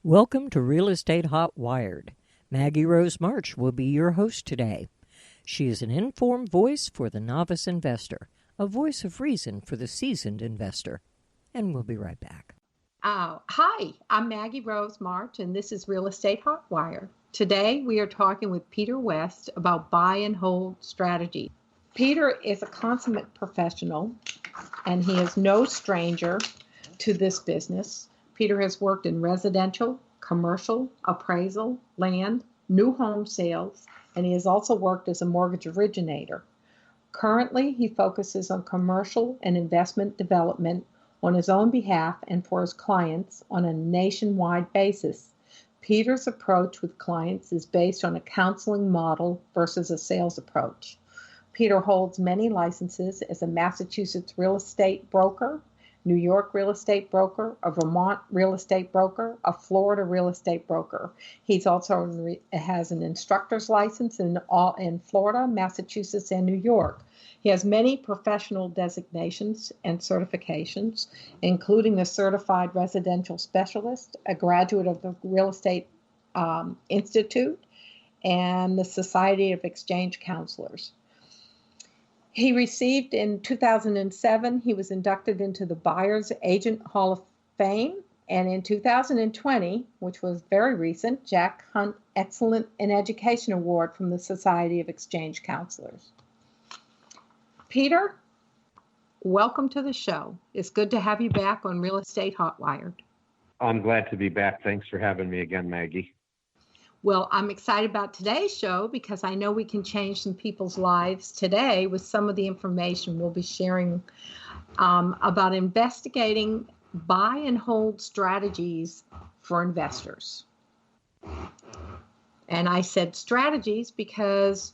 Welcome to Real Estate Hot Wired. Maggie Rose March will be your host today. She is an informed voice for the novice investor, a voice of reason for the seasoned investor. And we'll be right back. Hi, I'm Maggie Rose March, and this is Real Estate Hot Wire. Today we are talking with Peter West about buy and hold strategy. Peter is a consummate professional, and he is no stranger to this business. Peter has worked in residential, commercial, appraisal, land, new home sales, and he has also worked as a mortgage originator. Currently, he focuses on commercial and investment development on his own behalf and for his clients on a nationwide basis. Peter's approach with clients is based on a counseling model versus a sales approach. Peter holds many licenses as a Massachusetts real estate broker, New York real estate broker, a Vermont real estate broker, a Florida real estate broker. He's also has an instructor's license in Florida, Massachusetts, and New York. He has many professional designations and certifications, including the Certified Residential Specialist, a graduate of the Real Estate Institute, and the Society of Exchange Counselors. He received in 2007, he was inducted into the Buyer's Agent Hall of Fame. And in 2020, which was very recent, Jack Hunt Excellent in Education Award from the Society of Exchange Counselors. Peter, welcome to the show. It's good to have you back on Real Estate Hot Wired. I'm glad to be back. Thanks for having me again, Maggie. Well, I'm excited about today's show because I know we can change some people's lives today with some of the information we'll be sharing about investigating buy and hold strategies for investors. And I said strategies because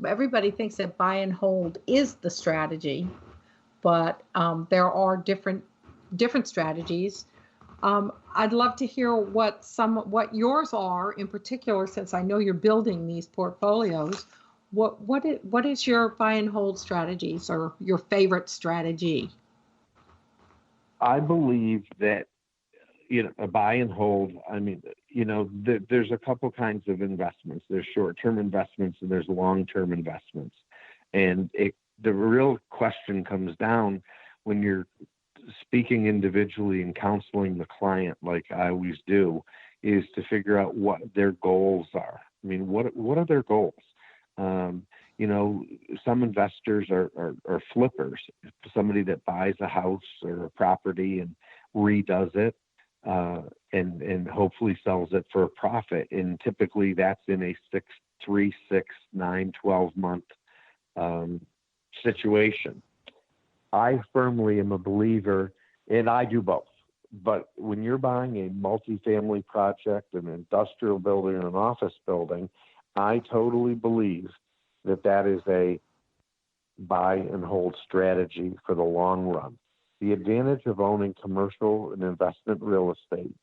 everybody thinks that buy and hold is the strategy, but there are different strategies. I'd love to hear what yours are in particular, since I know you're building these portfolios. What is your buy and hold strategies or your favorite strategy? I believe that a buy and hold. I mean, there's a couple kinds of investments. There's short-term investments and there's long-term investments, and the real question comes down when you're speaking individually and counseling the client, like I always do, is to figure out what their goals are. I mean, what are their goals? Some investors are flippers. Somebody that buys a house or a property and redoes it and hopefully sells it for a profit. And typically that's in a 3, 6, 9, 12 month situation. I firmly am a believer, and I do both. But when you're buying a multifamily project, an industrial building, and an office building, I totally believe that is a buy and hold strategy for the long run. The advantage of owning commercial and investment real estate,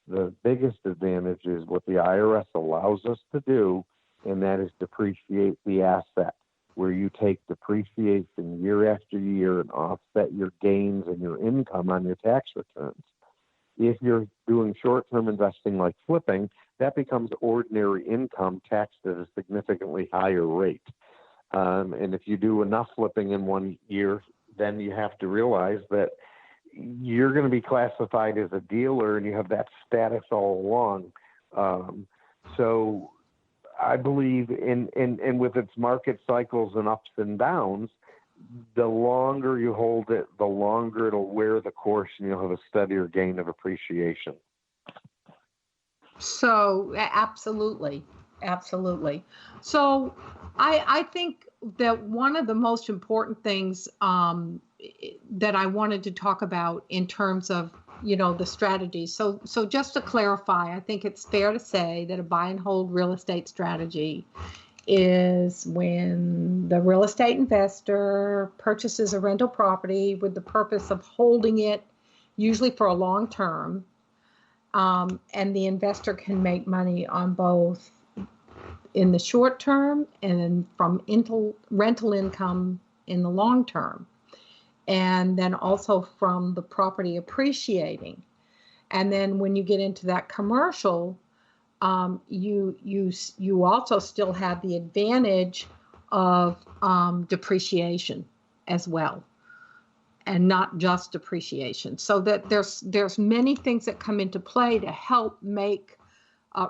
the biggest advantage is what the IRS allows us to do, and that is depreciate the asset, where you take depreciation year after year and offset your gains and your income on your tax returns. If you're doing short-term investing like flipping, that becomes ordinary income taxed at a significantly higher rate. And if you do enough flipping in one year, then you have to realize that you're going to be classified as a dealer and you have that status all along. So I believe in with its market cycles and ups and downs, the longer you hold it, the longer it'll wear the course and you'll have a steadier gain of appreciation. So absolutely. So I think that one of the most important things that I wanted to talk about in terms of the strategy. So just to clarify, I think it's fair to say that a buy and hold real estate strategy is when the real estate investor purchases a rental property with the purpose of holding it, usually for a long term, and the investor can make money on both in the short term and from rental income in the long term, and then also from the property appreciating. And then when you get into that commercial, you also still have the advantage of depreciation as well, and not just depreciation. So that there's many things that come into play to help make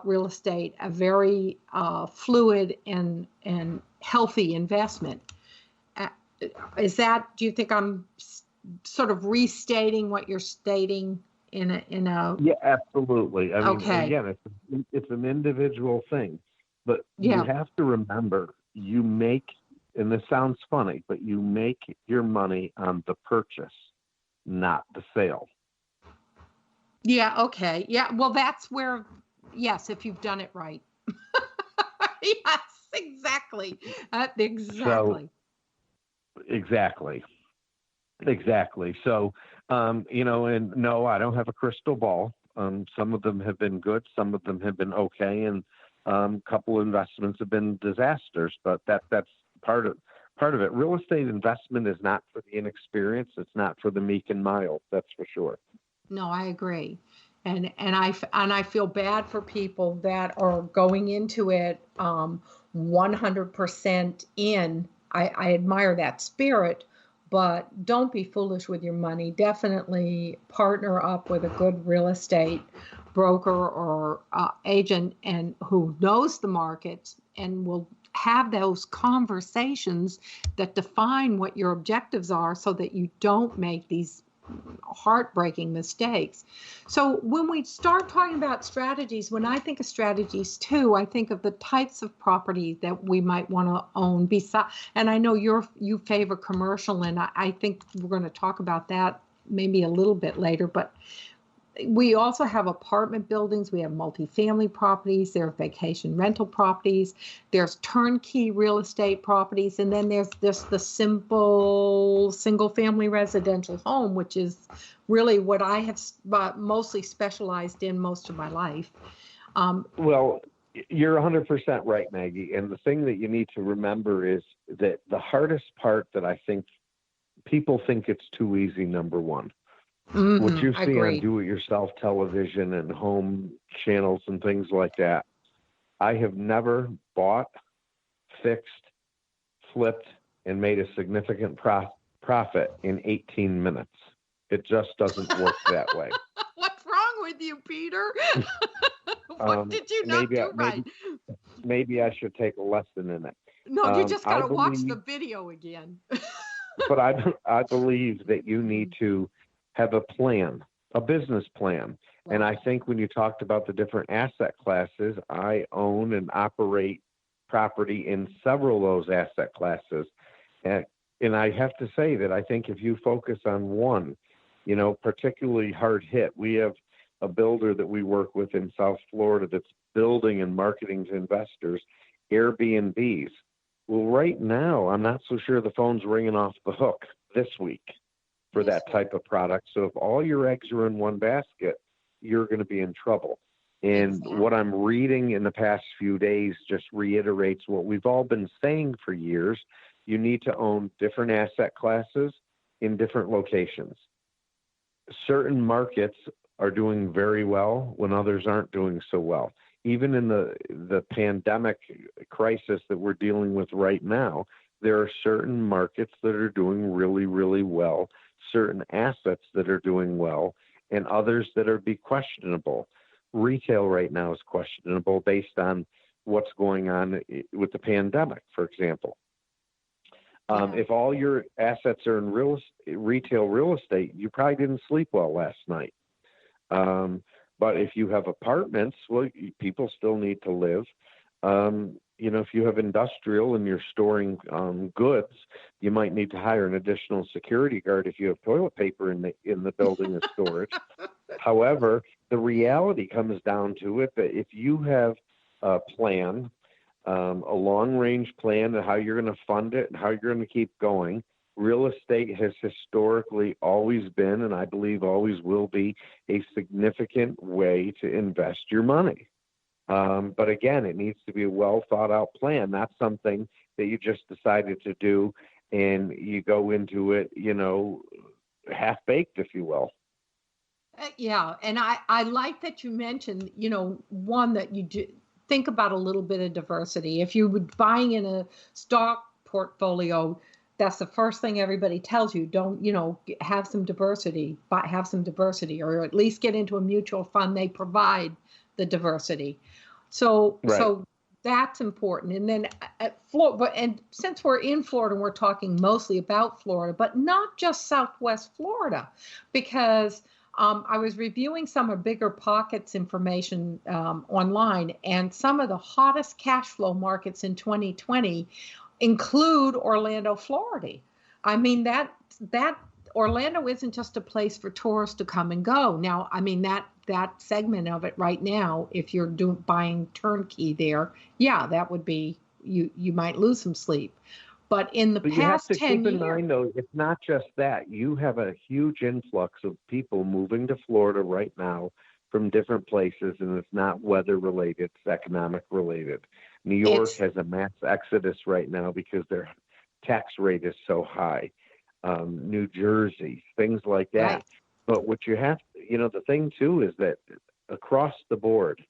real estate a very fluid and healthy investment. Do you think I'm sort of restating what you're stating in a? Yeah, absolutely. I mean, Okay. again, it's an individual thing, but Yeah. you have to remember you make, and this sounds funny, but you make your money on the purchase, not the sale. Yeah. Okay. Yeah. Well, that's where, yes, if you've done it right. Yes, exactly. Exactly. So, exactly. So, and no, I don't have a crystal ball. Some of them have been good, some of them have been okay, and a couple of investments have been disasters. But that's part of it. Real estate investment is not for the inexperienced. It's not for the meek and mild. That's for sure. No, I agree. And I feel bad for people that are going into it 100% in. I admire that spirit, but don't be foolish with your money. Definitely partner up with a good real estate broker or agent and who knows the markets and will have those conversations that define what your objectives are so that you don't make these heartbreaking mistakes. So when we start talking about strategies, when I think of strategies too, I think of the types of property that we might want to own. And I know you favor commercial, and I think we're going to talk about that maybe a little bit later. But we also have apartment buildings. We have multifamily properties. There are vacation rental properties. There's turnkey real estate properties. And then there's the simple single-family residential home, which is really what I have mostly specialized in most of my life. Well, you're 100% right, Maggie. And the thing that you need to remember is that the hardest part that I think people think it's too easy, number one. Mm-hmm, what you see agreed. on do-it-yourself television and home channels and things like that, I have never bought, fixed, flipped, and made a significant profit in 18 minutes. It just doesn't work that way. What's wrong with you, Peter? What did you not do right? Maybe I should take a lesson in it. No, you just got to watch the video again. But I believe that you need to have a plan, a business plan. Right. And I think when you talked about the different asset classes, I own and operate property in several of those asset classes. And I have to say that I think if you focus on one, particularly hard hit, we have a builder that we work with in South Florida that's building and marketing to investors Airbnbs. Well, right now, I'm not so sure the phone's ringing off the hook this week for that type of product. So if all your eggs are in one basket, you're going to be in trouble. And what I'm reading in the past few days just reiterates what we've all been saying for years. You need to own different asset classes in different locations. Certain markets are doing very well when others aren't doing so well. Even in the pandemic crisis that we're dealing with right now, there are certain markets that are doing really, really well, certain assets that are doing well, and others that are questionable. Retail right now is questionable based on what's going on with the pandemic, for example. If all your assets are in retail real estate, you probably didn't sleep well last night. But if you have apartments, well, people still need to live. If you have industrial and you're storing goods, you might need to hire an additional security guard if you have toilet paper in the building of storage. However, the reality comes down to it that if you have a plan, a long-range plan of how you're going to fund it and how you're going to keep going, real estate has historically always been, and I believe always will be, a significant way to invest your money. But again, it needs to be a well thought out plan, not something that you just decided to do and you go into it, half baked, if you will. Yeah, and I like that you mentioned, one that you do think about a little bit of diversity. If you were buying in a stock portfolio, that's the first thing everybody tells you. Don't, have some diversity, but have some diversity, or at least get into a mutual fund. They provide the diversity. So, Right. so that's important. And then at Florida, and since we're in Florida, we're talking mostly about Florida, but not just Southwest Florida, because I was reviewing some of Bigger Pockets information online, and some of the hottest cash flow markets in 2020 include Orlando, Florida. I mean that Orlando isn't just a place for tourists to come and go. Now, I mean that segment of it right now, if you're buying turnkey there, yeah, that would be you might lose some sleep. But in the But you have past to 10 keep in years, mind, though, it's not just that. You have a huge influx of people moving to Florida right now from different places, and it's not weather related, it's economic related. New York it's has a mass exodus right now because their tax rate is so high. New Jersey, things like that. right. But what you have, the thing too is that across the board,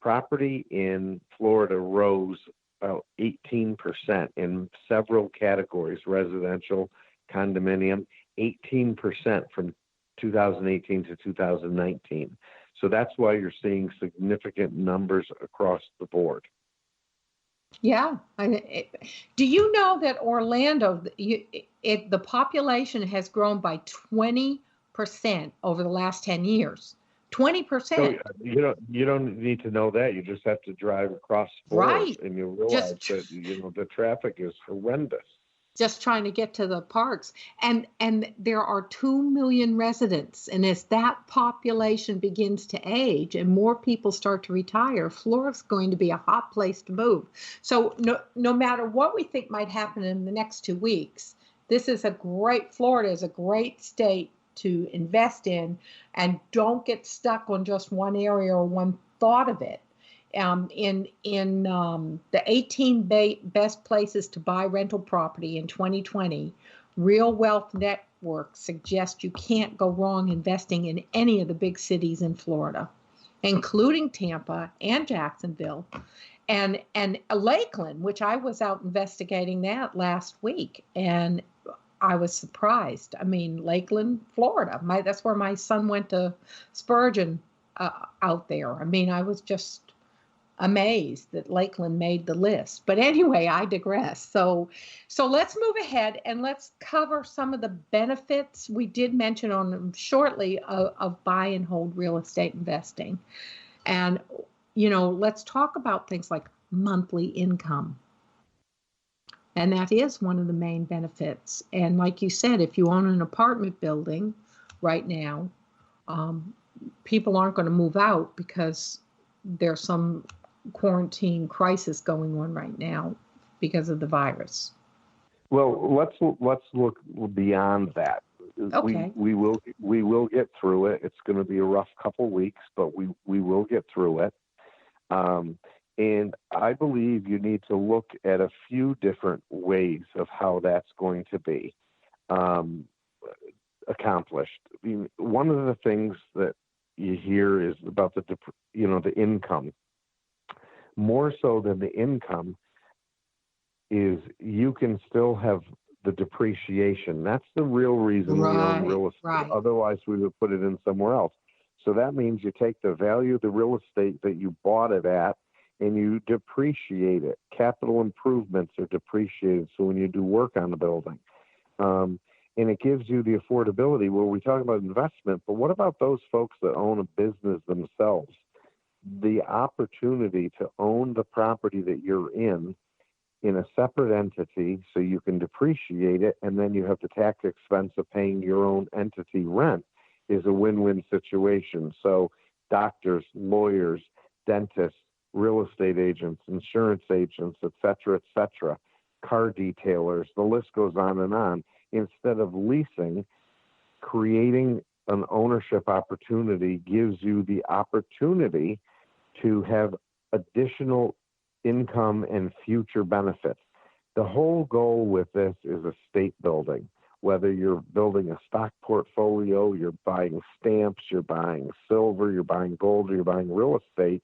property in Florida rose about 18% in several categories, residential, condominium, 18% from 2018 to 2019. So that's why you're seeing significant numbers across the board. Yeah. Do you know that Orlando, the population has grown by 20% over the last 10 years? So 20%. you don't need to know that. You just have to drive across four, Right. and you realize Just that the traffic is horrendous. just trying to get to the parks, and there are 2 million residents, and as that population begins to age and more people start to retire, Florida's going to be a hot place to move. So no matter what we think might happen in the next 2 weeks, Florida is a great state to invest in, and don't get stuck on just one area or one thought of it. In the 18 best places to buy rental property in 2020, Real Wealth Network suggests you can't go wrong investing in any of the big cities in Florida, including Tampa and Jacksonville and Lakeland, which I was out investigating that last week, and I was surprised. I mean, Lakeland, Florida. That's where my son went to Spurgeon out there. I mean, I was just amazed that Lakeland made the list. But anyway, I digress. So let's move ahead and let's cover some of the benefits we did mention on them shortly of buy and hold real estate investing. And let's talk about things like monthly income. And that is one of the main benefits. And like you said, if you own an apartment building right now, people aren't going to move out because there's some quarantine crisis going on right now because of the virus. Well, let's look beyond that. Okay. We will get through it. It's going to be a rough couple weeks, but we will get through it. And I believe you need to look at a few different ways of how that's going to be accomplished. I mean, one of the things that you hear is about the income. More so than the income is you can still have the depreciation. That's the real reason we own real estate. Right. Otherwise, we would put it in somewhere else. So that means you take the value of the real estate that you bought it at and you depreciate it. Capital improvements are depreciated. So when you do work on the building, and it gives you the affordability. Well, we talk about investment, but what about those folks that own a business themselves? The opportunity to own the property that you're in a separate entity so you can depreciate it, and then you have the tax expense of paying your own entity rent is a win-win situation. So doctors, lawyers, dentists, real estate agents, insurance agents, et cetera, car detailers, the list goes on. Instead of leasing, creating an ownership opportunity gives you the opportunity to have additional income and future benefits. The whole goal with this is estate building. whether you're building a stock portfolio, you're buying stamps, you're buying silver, you're buying gold, or you're buying real estate,